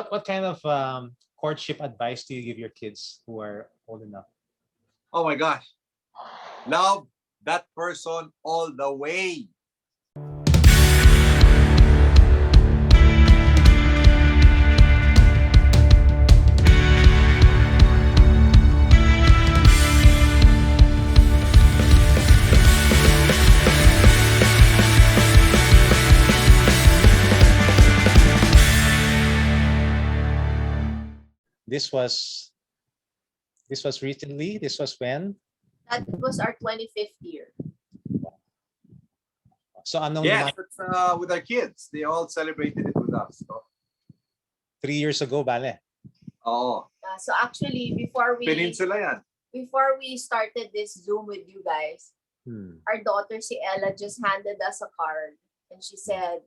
what kind of courtship advice do you give your kids who are old enough? Oh my gosh. Love that person all the way. This was recently. This was when? That was our 25th year. So anong Yes, with our kids. They all celebrated it with us. So. 3 years ago, bale. Oh. So actually, before Peninsula yan. we started this Zoom with you guys, our daughter, si Ella, just handed us a card. And she said,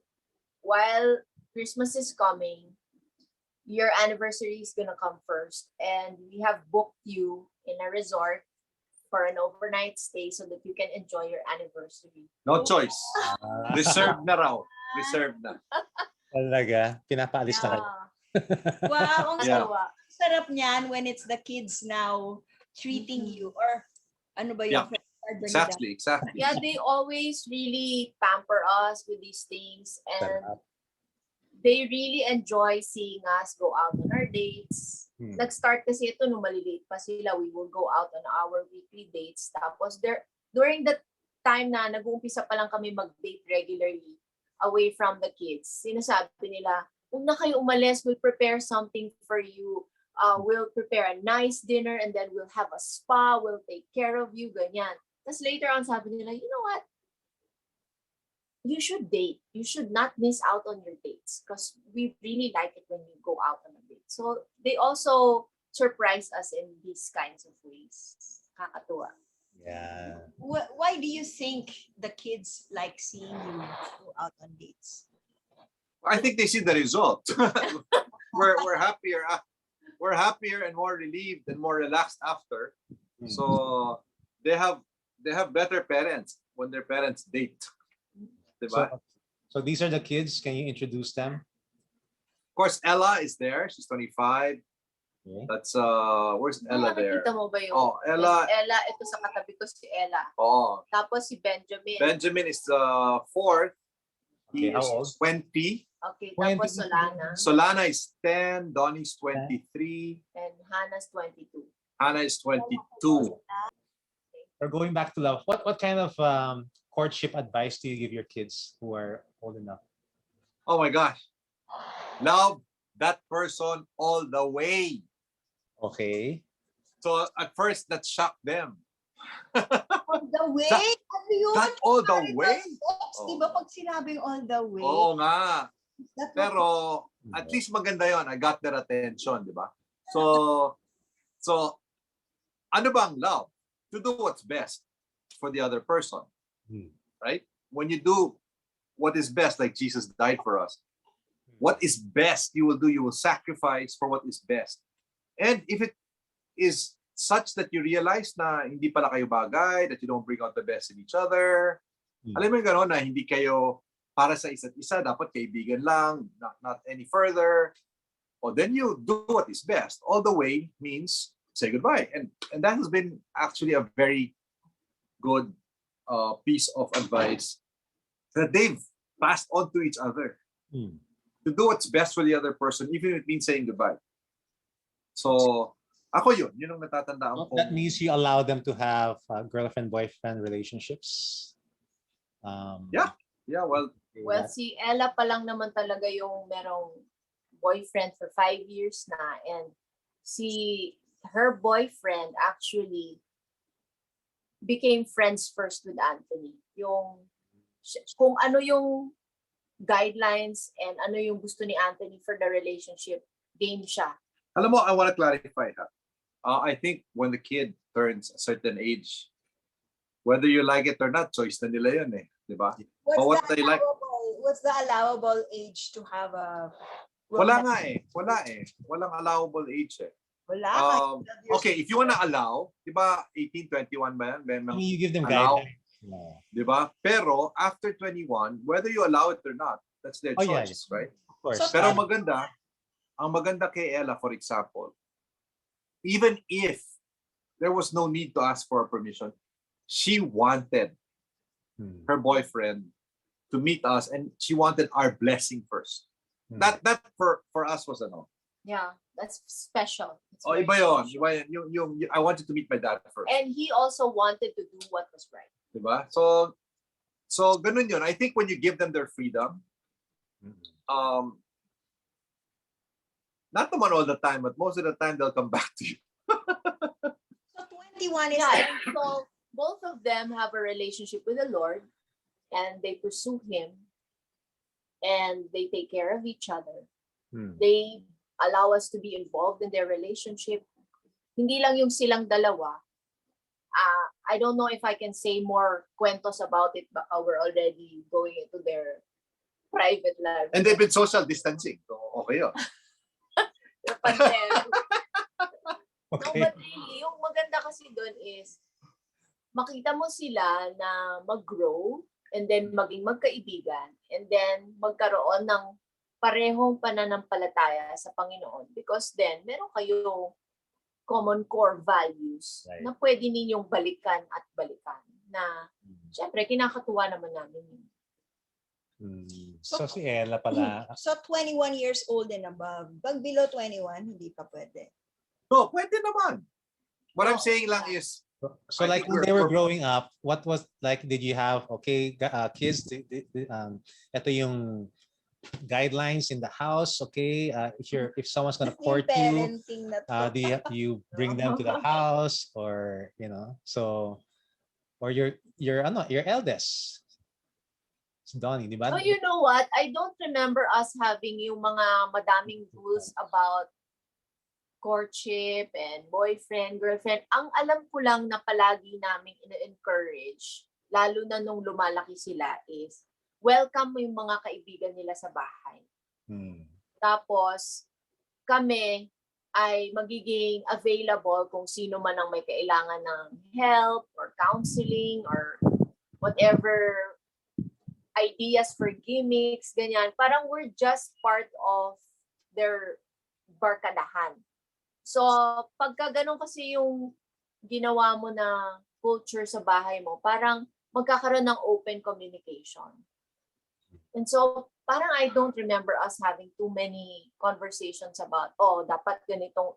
while Christmas is coming, your anniversary is gonna come first, and we have booked you in a resort for an overnight stay so that you can enjoy your anniversary. No choice. Reserved na raw. Reserved na. Talaga? Pinapaalis na kayo? Wow, ang Yeah. sarap niyan when it's the kids now treating you, or ano ba yung Exactly. Yeah, they always really pamper us with these things, and they really enjoy seeing us go out on our dates. Nag-start kasi ito nung maliliit pa sila. We will go out on our weekly dates. Tapos during the time na nag-uumpisa pa lang kami mag-date regularly away from the kids, sinasabi nila, huwag na kayo umalis, we'll prepare something for you. We'll prepare a nice dinner, and then we'll have a spa, we'll take care of you, ganyan. Tapos later on, sabi nila, you know what? You should date. You should not miss out on your dates because we really like it when you go out on a date. So they also surprise us in these kinds of ways. Kakatuwa. Yeah. Why do you think the kids like seeing you go out on dates? I think they see the result. we're happier. We're happier and more relieved and more relaxed after. So they have better parents when their parents date. So these are the kids. Can you introduce them? Of course, Ella is there. She's 25. Okay. That's where's Ella there? Nakikita mo ba yung? Oh, Ella. Ella, ito sa katabi ko si Ella. Oh. Tapos si Benjamin. Benjamin is the 4th. Okay, he is 20. Okay, tapos Solana. Solana is 10. Donnie's 23. And Hannah's 22. Hannah is 22. Or going back to love, what kind of courtship advice do you give your kids who are old enough? Oh my gosh. Love that person all the way. Okay. So at first that shocked them. All the way? Ano yun? That all the way? Diba pag sinabing all the way? Oo nga. Pero at least maganda yon. I got their attention, di ba? So ano bang love? To do what's best for the other person. Right? When you do what is best, like Jesus died for us, what is best you will do, you will sacrifice for what is best. And if it is such that you realize na hindi pala kayo bagay, that you don't bring out the best in each other, alam mo yung gano'n na hindi kayo para sa isa't isa, dapat kaibigan lang, not any further, then you do what is best. All the way means say goodbye. And that has been actually a very good piece of advice that they've passed on to each other. To do what's best for the other person, even if it means saying goodbye. So, ako yun ang natatandaan ko. That means you allow them to have girlfriend-boyfriend relationships? Yeah, well, si Ella pa lang naman talaga yung merong boyfriend for 5 years na, and her boyfriend actually became friends first with Anthony. Kung ano yung guidelines and ano yung gusto ni Anthony for the relationship, game siya. Alam mo, I want to clarify ha. I think when the kid turns a certain age, whether you like it or not, choice na nila yun eh. Diba? What's the allowable age to have a... Wala nga eh. Walang allowable age eh. Wala. Okay, if you wanna allow, diba 18, 21 ba yan? You give them guidelines. Diba? Pero after 21, whether you allow it or not, that's their choice, right? Of course. Pero maganda, ang maganda kay Ella, for example, even if there was no need to ask for permission, she wanted her boyfriend to meet us, and she wanted our blessing first. That for us was ano. Yeah, that's special. It's Oh, very iba yun. special. Iba yun. Yung, I wanted to meet my dad first. And he also wanted to do what was right. Diba? So ganun yun. I think when you give them their freedom, not naman all the time, but most of the time they'll come back to you. So 21 is Yeah, and so both of them have a relationship with the Lord, and they pursue Him, and they take care of each other. They allow us to be involved in their relationship. Hindi lang yung silang dalawa. I don't know if I can say more kwentos about it, but we're already going into their private life. And they've been social distancing. So, okay yun. The pandemic. Okay. No, but really, yung maganda kasi doon is makita mo sila na mag-grow and then maging magkaibigan and then magkaroon ng parehong pananampalataya sa Panginoon, because then meron kayong common core values na pwede ninyong balikan at balikan na syempre kinakatuwa naman namin yun. So si Ella pala. So 21 years old and above. Pag below 21, hindi pa pwede. No, pwede naman. What I'm saying lang is, So I like think when they were we're- growing up, what was like, did you have, kids, ito yung guidelines in the house, okay? If someone's gonna Yung court you, parenting na to. do you bring them to the house, or so, or your eldest, it's Donnie, di ba? So you know what? I don't remember us having yung mga madaming rules about courtship and boyfriend, girlfriend. Ang alam ko lang na palagi namin ina-encourage, lalo na nung lumalaki sila, is welcome mo yung mga kaibigan nila sa bahay. Tapos, kami ay magiging available kung sino man ang may kailangan ng help or counseling or whatever ideas for gimmicks, ganyan. Parang we're just part of their barkadahan. So, pagka ganun kasi yung ginawa mo na culture sa bahay mo, parang magkakaroon ng open communication. And so, parang I don't remember us having too many conversations about, dapat ganitong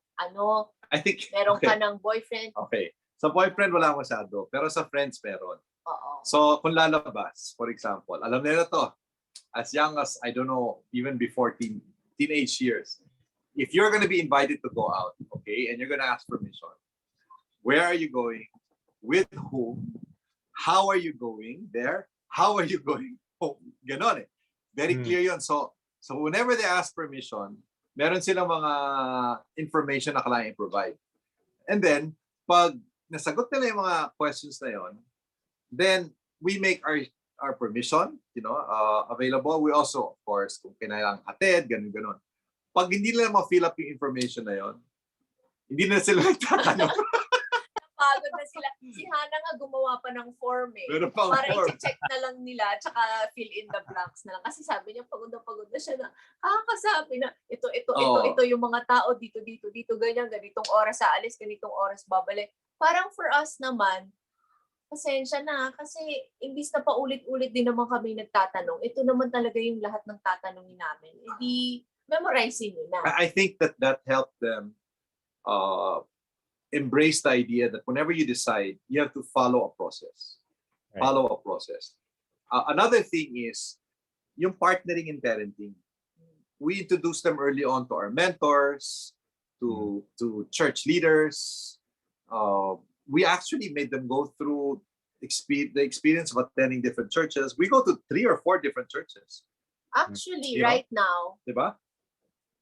I think, meron okay. ka ng boyfriend. Okay. Sa boyfriend, wala masyado. Pero sa friends, meron. Oo. So, kung lalabas, for example, alam nila to, as young as, I don't know, even before teenage years, if you're going to be invited to go out, okay, and you're going to ask permission, where are you going? With whom? How are you going there? How are you going home? Ganon eh. Very clear yun. So whenever they ask permission, meron silang mga information na kailangan i-provide. And then, pag nasagot nila yung mga questions na yon, then we make our permission, available. We also, of course, kung kailangan hatid, ganun. Pag hindi nila ma-fill up yung information na yon, hindi na sila nagtatanong. Napagod na sila. Si Hana nga gumawa pa ng form eh. Meron pang Para form. i-check na lang nila tsaka fill in the blanks na lang. Kasi sabi niya pagod na siya na kakasabi na ito yung mga tao dito, ganyan, ganitong oras aalis, ganitong oras babalik. Parang for us naman, pasensya na kasi imbis na paulit-ulit din naman kami nagtatanong, ito naman talaga yung lahat ng tatanungin namin. Hindi memorizing nyo na. I think that helped them embrace the idea that whenever you decide, you have to follow a process. Right. Follow a process. Another thing is yung partnering in parenting. We introduced them early on to our mentors, to church leaders. We actually made them go through the experience of attending different churches. We go to 3 or 4 different churches. Actually, Yeah. right now, Diba?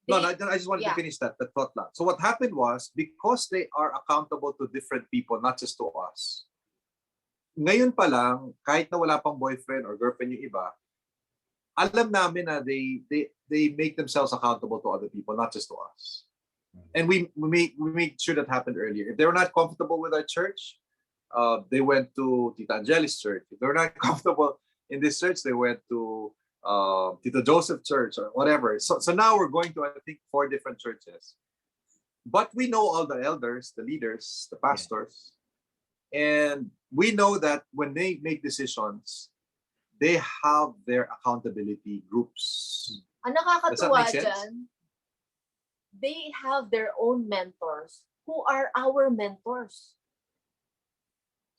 No, I just wanted to finish that thought lang. So what happened was, because they are accountable to different people, not just to us, ngayon pa lang, kahit na wala pang boyfriend or girlfriend yung iba, alam namin na they make themselves accountable to other people, not just to us. And we made sure that happened earlier. If they were not comfortable with our church, they went to Tita Angeli's church. If they were not comfortable in this church, they went to Tito Joseph Church or whatever. So now we're going to, I think, 4 different churches. But we know all the elders, the leaders, the pastors. And we know that when they make decisions, they have their accountability groups. Ang Does that nakakatuwa make sense? dyan, they have their own mentors who are our mentors.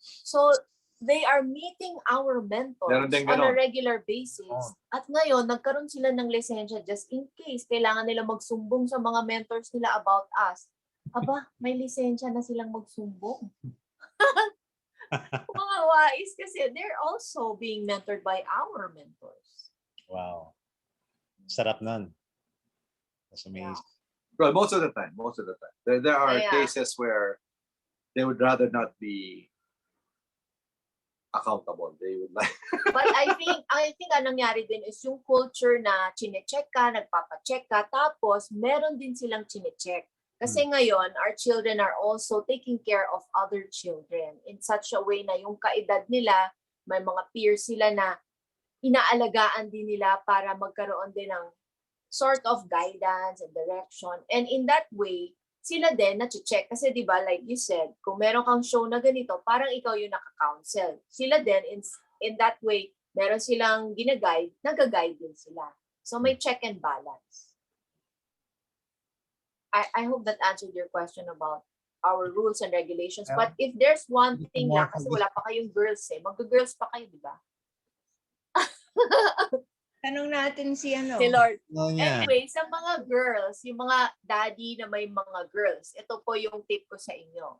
So, they are meeting our mentors Meron din on a ganon. regular basis. At ngayon, nagkaroon sila ng lisensya just in case kailangan nila magsumbong sa mga mentors nila about us. Aba, may lisensya na silang magsumbong. Mga wais kasi they're also being mentored by our mentors. Wow. Sarap nun. That's amazing. Well, most of the time. There are Yeah. cases where they would rather not be accountable. They would like. But I think ang nangyari din is yung culture na chine-check ka, nagpapacheck ka, tapos meron din silang chine-check. Kasi ngayon, our children are also taking care of other children in such a way na yung kaedad nila, may mga peers sila na inaalagaan din nila para magkaroon din ng sort of guidance and direction. And in that way, sila din na-check. Kasi di ba, like you said, kung meron kang show na ganito, parang ikaw yung naka-counsel. Sila din, in that way, meron silang gina-guide, nag-guide din sila. So may check and balance. I hope that answered your question about our rules and regulations. But if there's one thing lang, kasi wala pa kayong girls mag-girls pa kayo, di ba? Tanong natin si ano. Si Lord. No, yeah. Anyway, sa mga girls, yung mga daddy na may mga girls, ito po yung tip ko sa inyo.